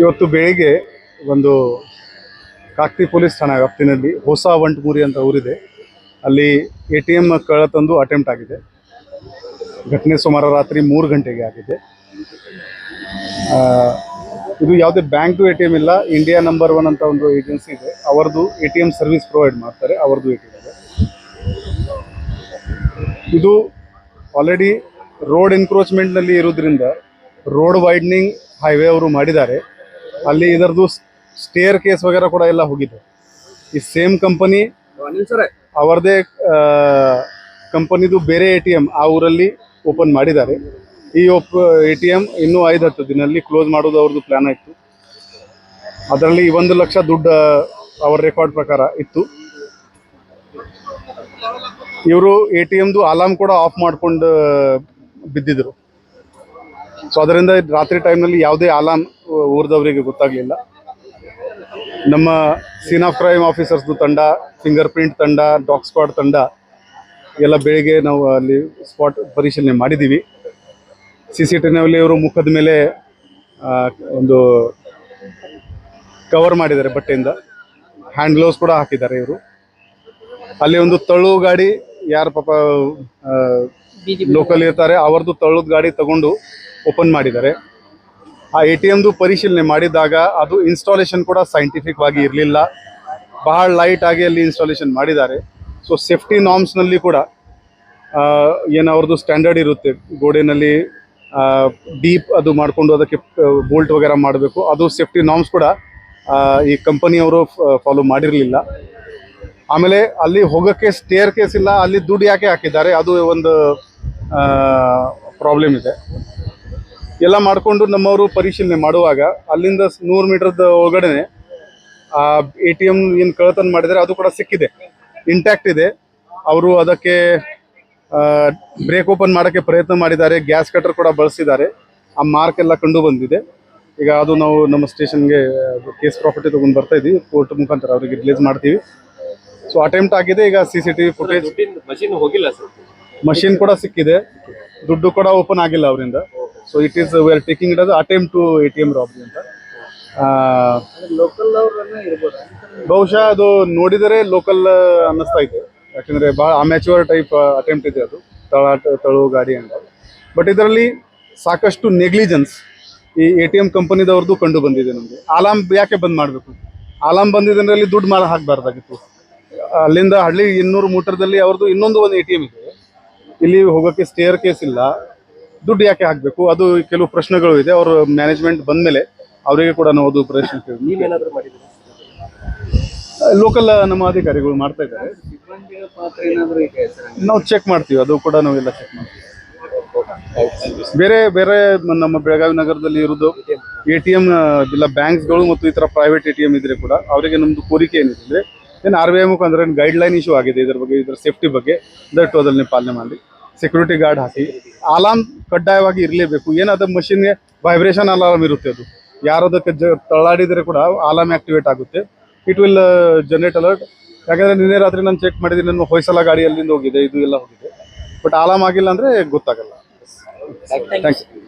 ಇವತ್ತು ಬೆಳಿಗ್ಗೆ ಒಂದು ಕಾಕ್ತಿ ಪೊಲೀಸ್ ಠಾಣಾ ವ್ಯಾಪ್ತಿನಲ್ಲಿ ಹೊಸ ವಂಟಮೂರಿ ಅಂತ ಊರಿದೆ. ಅಲ್ಲಿ ATM ಕಳ್ಳತಂದು ಅಟೆಂಪ್ಟ್ ಆಗಿದೆ. ಘಟನೆ ಸುಮಾರು ರಾತ್ರಿ 3 ಗಂಟೆಗೆ ಆಗಿದೆ. ಇದು ಯಾವುದೇ ಬ್ಯಾಂಕ್ ATM ಇಲ್ಲ, ಇಂಡಿಯಾ ನಂಬರ್ 1 ಅಂತ ಒಂದು ಏಜೆನ್ಸಿ ಇದೆ, ಅವರದು ATM ಸರ್ವಿಸ್ ಪ್ರೊವೈಡ್ ಮಾಡ್ತಾರೆ, ಅವರದು ATM ಇದೆ. ಇದು ಆಲ್ರೆಡಿ ರೋಡ್ ಎನ್ಕ್ರೋಚ್ಮೆಂಟ್ನಲ್ಲಿ ಇರೋದ್ರಿಂದ ರೋಡ್ ವೈಡ್ನಿಂಗ್ ಹೈವೇ ಅವರು ಮಾಡಿದ್ದಾರೆ. ಅಲ್ಲಿ ಇದರದು ಸ್ಟೇರ್ ಕೇಸ್ ವಗೇರಾ ಕೂಡ ಎಲ್ಲ ಹೋಗಿದೆ. ಈ ಸೇಮ್ ಕಂಪನಿ ಅವರದೇ ಕಂಪನಿದು ಬೇರೆ ATM ಆ ಊರಲ್ಲಿ ಓಪನ್ ಮಾಡಿದ್ದಾರೆ. ಈ ATM ಇನ್ನೂ 5-10 ದಿನದಲ್ಲಿ ಕ್ಲೋಸ್ ಮಾಡೋದು ಅವ್ರದ್ದು ಪ್ಲಾನ್ ಆಯಿತು. ಅದರಲ್ಲಿ 1 ಲಕ್ಷ ದುಡ್ಡು ಅವರ ರೆಕಾರ್ಡ್ ಪ್ರಕಾರ ಇತ್ತು. ಇವರು ATMದು ಅಲಾರ್ಮ್ ಕೂಡ ಆಫ್ ಮಾಡ್ಕೊಂಡು ಬಿದ್ದಿದ್ರು. ಸೊ ಅದರಿಂದ ರಾತ್ರಿ ಟೈಮ್ನಲ್ಲಿ ಯಾವುದೇ ಅಲಾರ್ಮ್ ಊರಿದವರಿಗೆ ಗೊತ್ತಾಗಲಿಲ್ಲ. ನಮ್ಮ ಸೀನ್ ಆಫ್ ಕ್ರೈಮ್ ಆಫೀಸರ್ಸ್ದು ತಂಡ, ಫಿಂಗರ್ ಪ್ರಿಂಟ್ ತಂಡ, ಡಾಗ್ ಸ್ಕ್ವಾಡ್ ತಂಡ ಎಲ್ಲ ಬೆಳಿಗ್ಗೆ ನಾವು ಅಲ್ಲಿ ಸ್ಪಾಟ್ ಪರಿಶೀಲನೆ ಮಾಡಿದ್ದೀವಿ. CCTVನಲ್ಲಿ ಇವರು ಮುಖದ ಮೇಲೆ ಒಂದು ಕವರ್ ಮಾಡಿದ್ದಾರೆ ಬಟ್ಟೆಯಿಂದ, ಹ್ಯಾಂಡ್ ಗ್ಲೌಸ್ ಕೂಡ ಹಾಕಿದ್ದಾರೆ ಇವರು. ಅಲ್ಲಿ ಒಂದು ತಳ್ಳು ಗಾಡಿ, ಯಾರು ಪಾಪ ಲೋಕಲ್ ಇರ್ತಾರೆ ಅವರದ್ದು ತಳ್ಳುದ ಗಾಡಿ ತಗೊಂಡು ಓಪನ್ ಮಾಡಿದ್ದಾರೆ. ಆ ATMದು ಪರಿಶೀಲನೆ ಮಾಡಿದಾಗ ಅದು ಇನ್ಸ್ಟಾಲೇಷನ್ ಕೂಡ ಸೈಂಟಿಫಿಕ್ ಆಗಿ ಇರಲಿಲ್ಲ, ಬಹಳ ಲೈಟ್ ಆಗಿ ಅಲ್ಲಿ ಇನ್ಸ್ಟಾಲೇಷನ್ ಮಾಡಿದ್ದಾರೆ. ಸೊ ಸೇಫ್ಟಿ ನಾರ್ಮ್ಸ್ನಲ್ಲಿ ಕೂಡ ಏನು ಅವ್ರದ್ದು ಸ್ಟ್ಯಾಂಡರ್ಡ್ ಇರುತ್ತೆ, ಗೋಡೆನಲ್ಲಿ ಡೀಪ್ ಅದು ಮಾಡಿಕೊಂಡು ಅದಕ್ಕೆ ಬೋಲ್ಟ್ ವಗೇರಾ ಮಾಡಬೇಕು, ಅದು ಸೇಫ್ಟಿ ನಾರ್ಮ್ಸ್ ಕೂಡ ಈ ಕಂಪನಿಯವರು ಫಾಲೋ ಮಾಡಿರಲಿಲ್ಲ. ಆಮೇಲೆ ಅಲ್ಲಿ ಹೋಗೋಕ್ಕೆ ಸ್ಟೇರ್ ಕೇಸ್ ಇಲ್ಲ, ಅಲ್ಲಿ ದುಡ್ಡು ಯಾಕೆ ಹಾಕಿದ್ದಾರೆ ಅದು ಒಂದು ಪ್ರಾಬ್ಲಮ್ ಇದೆ. ಎಲ್ಲ ಮಾಡಿಕೊಂಡು ನಮ್ಮವರು ಪರಿಶೀಲನೆ ಮಾಡುವಾಗ ಅಲ್ಲಿಂದ 100 ಮೀಟರ್ದ ಒಳಗಡೆ ATM ಏನು ಕಳ್ಳತನ ಮಾಡಿದ್ದಾರೆ ಅದು ಕೂಡ ಸಿಕ್ಕಿದೆ, ಇಂಟ್ಯಾಕ್ಟ್ ಇದೆ. ಅವರು ಅದಕ್ಕೆ ಬ್ರೇಕ್ ಓಪನ್ ಮಾಡೋಕ್ಕೆ ಪ್ರಯತ್ನ ಮಾಡಿದ್ದಾರೆ, ಗ್ಯಾಸ್ ಕಟರ್ ಕೂಡ ಬಳಸಿದ್ದಾರೆ. ಆ ಮಾರ್ಕ್ ಎಲ್ಲ ಕಂಡು ಬಂದಿದೆ. ಈಗ ಅದು ನಾವು ನಮ್ಮ ಸ್ಟೇಷನ್ಗೆ ಕೇಸ್ ಪ್ರಾಪರ್ಟಿ ತೊಗೊಂಡು ಬರ್ತಾ ಇದ್ದೀವಿ, ಕೋರ್ಟ್ ಮುಖಾಂತರ ಅವರಿಗೆ ರಿಲೀಸ್ ಮಾಡ್ತೀವಿ. ಸೊ ಅಟೆಂಪ್ಟ್ ಆಗಿದೆ. ಈಗ CCTV ಫುಟೇಜ್, ಮಷಿನ್ ಕೂಡ ಸಿಕ್ಕಿದೆ, ದುಡ್ಡು ಕೂಡ ಓಪನ್ ಆಗಿಲ್ಲ ಅವರಿಂದ. So it is we are taking it as attempt to ATM robbery ಅಂತ. ಬಹುಶಃ ಅದು ನೋಡಿದರೆ ಲೋಕಲ್ ಅನ್ನಿಸ್ತಾ ಇದೆ, ಯಾಕಂದರೆ ಭಾಳ ಅಮ್ಯಾಚುವರ್ ಟೈಪ್ ಅಟೆಂಪ್ಟ್ ಇದೆ ಅದು, ತಳು ಗಾಡಿ ಅಂತ. ಬಟ್ ಇದರಲ್ಲಿ ಸಾಕಷ್ಟು ನೆಗ್ಲಿಜೆನ್ಸ್ ಈ ATM ಕಂಪನಿದವ್ರದ್ದು ಕಂಡು ಬಂದಿದೆ ನಮಗೆ. ಅಲಾರ್ಮ್ ಯಾಕೆ ಬಂದ್ ಮಾಡಬೇಕು? ಅಲಾರ್ಮ್ ಬಂದಿದ್ದರಲ್ಲಿ ದುಡ್ಡು ಮಾಡಿ ಹಾಕಬಾರ್ದಾಗಿತ್ತು. ಅಲ್ಲಿಂದ ಹಳ್ಳಿ 200 ಮೀಟರ್ದಲ್ಲಿ ಅವ್ರದ್ದು ಇನ್ನೊಂದು ಒಂದು ATM ಇದೆ, ಇಲ್ಲಿ ಹೋಗೋಕ್ಕೆ ಸ್ಟೇರ್ ಕೇಸ್ ಇಲ್ಲ, ದುಡ್ಡು ಯಾಕೆ ಹಾಕಬೇಕು? ಅದು ಕೆಲವು ಪ್ರಶ್ನೆಗಳು ಇದೆ. ಅವರು ಮ್ಯಾನೇಜ್ಮೆಂಟ್ ಬಂದ ಮೇಲೆ ಅವರಿಗೆ ಕೂಡ ನಾವು ಅದು ಪ್ರಶ್ನೆ ನೀವೇನಾದರೂ ಮಾಡಿದ್ದೀರಾ? ಲೋಕಲ್ ನಮ್ಮ ಅಧಿಕಾರಿಗಳು ಮಾಡ್ತಾ ಇದ್ದಾರೆ, ನಾವು ಚೆಕ್ ಮಾಡ್ತೀವಿ, ಅದು ಕೂಡ ನಾವೆಲ್ಲ ಚೆಕ್ ಮಾಡ್ತೀವಿ. ಬೇರೆ ಬೇರೆ ನಮ್ಮ ಬೆಳಗಾವಿ ನಗರದಲ್ಲಿ ಇರೋದು ATM ಇಲ್ಲ ಬ್ಯಾಂಕ್ಸ್ಗಳು ಮತ್ತು ಈ ಥರ ಪ್ರೈವೇಟ್ ATM ಇದ್ರೆ ಕೂಡ ಅವರಿಗೆ ನಮ್ಮದು ಕೋರಿಕೆ ಏನಿದೆ ಏನು RBI ಮುಖಾಂತರ ಏನು ಗೈಡ್ಲೈನ್ ಇಶ್ಯೂ ಆಗಿದೆ ಇದ್ರ ಬಗ್ಗೆ, ಇದರ ಸೇಫ್ಟಿ ಬಗ್ಗೆ ದಯವಿಟ್ಟು ಅದನ್ನು ಪಾಲನೆ ಮಾಡಿ, ಸೆಕ್ಯೂರಿಟಿ ಗಾರ್ಡ್ ಹಾಕಿ. ಅಲಾರ್ಮ್ ಕಡ್ಡಾಯವಾಗಿ ಇರಲೇಬೇಕು. ಏನಾದ ಮಷಿನ್ಗೆ ವೈಬ್ರೇಷನ್ ಅಲಾರ್ಮ್ ಇರುತ್ತೆ, ಅದು ಯಾರೋದಕ್ಕೆ ತಳ್ಳಾಡಿದರೆ ಕೂಡ ಅಲಾರ್ಮ್ ಆಕ್ಟಿವೇಟ್ ಆಗುತ್ತೆ, ಇಟ್ ವಿಲ್ ಜನರೇಟ್ ಅಲರ್ಟ್. ಯಾಕಂದರೆ ನಿನ್ನೆ ರಾತ್ರಿ ನಾನು ಚೆಕ್ ಮಾಡಿದ್ದೀನಿ, ನನ್ನ ಹೊಯ್ಸಲ ಗಾಡಿ ಅಲ್ಲಿಂದ ಹೋಗಿದೆ, ಇದು ಎಲ್ಲ ಹೋಗಿದೆ, ಬಟ್ ಅಲಾರ್ಮ್ ಆಗಿಲ್ಲ ಅಂದರೆ ಗೊತ್ತಾಗಲ್ಲ. Thank you.